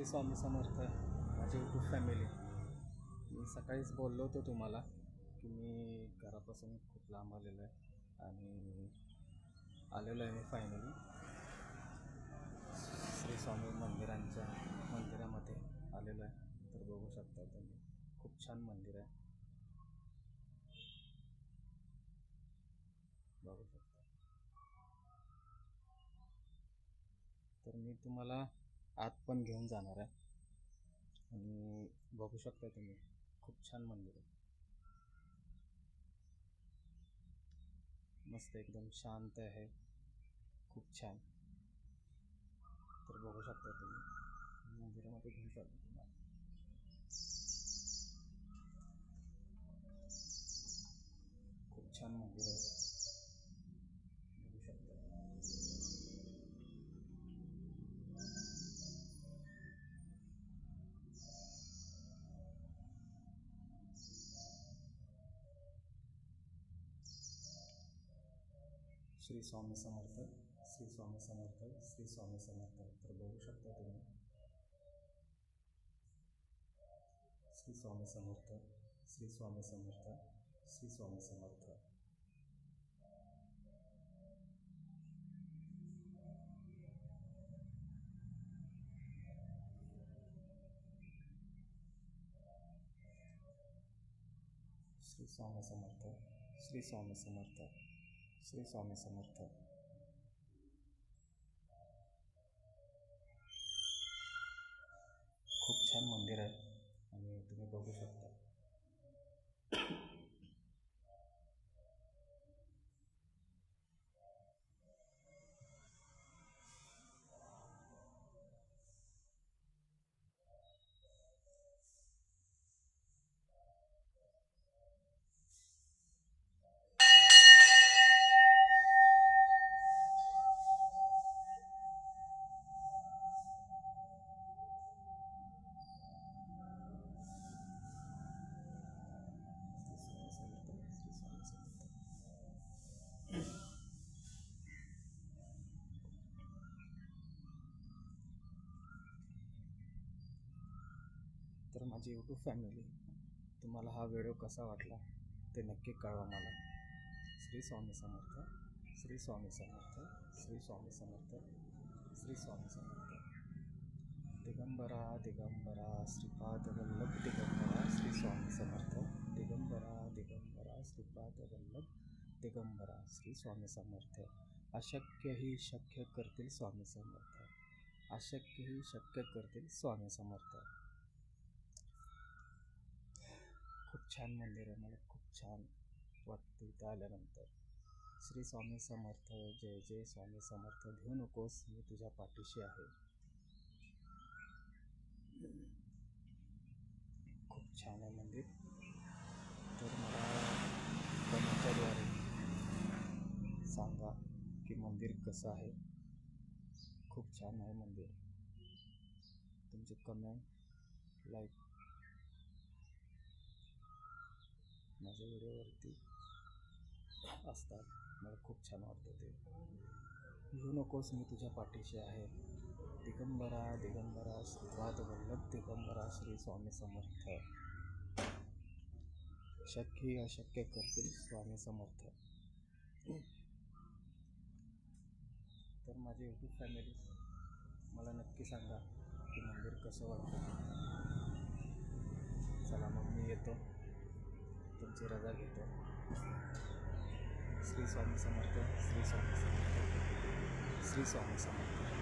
श्री स्वामी समर्थ. माझी YouTube family, मी सकाळीच बोललो होतो तुम्हाला की मी घरापासून खूप लांब आलेलो आहे आणि आलेलो आहे मी फायनली श्री स्वामी मंदिरामध्ये आलेलो आहे. तर बघू शकता तुम्ही, खूप छान मंदिर आहे, बघू शकता. तर मी तुम्हाला आत पण घेऊन जाणार आहे आणि बघू शकता तुम्ही, खूप छान मंदिर आहे, मस्त एकदम शांत आहे, खूप छान. तर बघू शकता तुम्ही, मंदिरामध्ये घेऊन चालतो तुम्हाला. खूप छान मंदिर आहे, बघू शकता. श्री स्वामी समर्थ, श्री स्वामी समर्थ, श्री स्वामी समर्थ. तर बघू शकता तुम्ही, श्री स्वामी समर्थ, श्री स्वामी समर्थ, श्री स्वामी समर्थ. श्री स्वामी समर्थ, श्री स्वामी समर्थ, श्री स्वामी समर्थ. खूप छान मंदिर आहे आणि तुम्ही बघू शकता. श्री स्वामी समर्थ, श्री स्वामी समर्थ. तर माझी यूट्यूब फॅमिली, तुम्हाला हा व्हिडिओ कसा वाटला ते नक्की कळवा मला. श्री स्वामी समर्थ, श्री स्वामी समर्थ, श्री स्वामी समर्थ, श्री स्वामी समर्थ. दिगंबरा दिगंबरा श्रीपाद वल्लभ दिगंबरा श्री स्वामी समर्थ. दिगंबरा दिगंबरा श्रीपाद वल्लभ दिगंबरा श्री स्वामी समर्थ. अशक्य ही शक्य करतील स्वामी समर्थ. अशक्य ही शक्य करतील स्वामी समर्थ. खूप छान मंदिर आहे, मला खूप छान वाटतं इथं आल्यानंतर. श्री स्वामी समर्थ, जय जय स्वामी समर्थ. भिऊ नकोस, मी तुझ्या पाठीशी आहे. खूप छान आहे मंदिर. तर मला कमेंटद्वारे सांगा की मंदिर कसं आहे. खूप छान आहे मंदिर. तुमचे कमेंट, लाईक माझ्या व्हिडिओवरती असतात, मला खूप छान वाटतं ते. भिऊ नकोस, मी तुझ्या पाठीशी आहे. दिगंबरा दिगंबरा श्रीपाद वल्लभ दिगंबरा श्री स्वामी समर्थ. शक्य अशक्य करतील स्वामी समर्थ. तर माझी यूट्यूब फॅमिली, मला नक्की सांगा की मंदिर कसं वाटतं. चला मग मी येतो, तुमची रजा घेतो. श्री स्वामी समर्थ, श्री स्वामी समर्थ, श्री स्वामी समर्थ.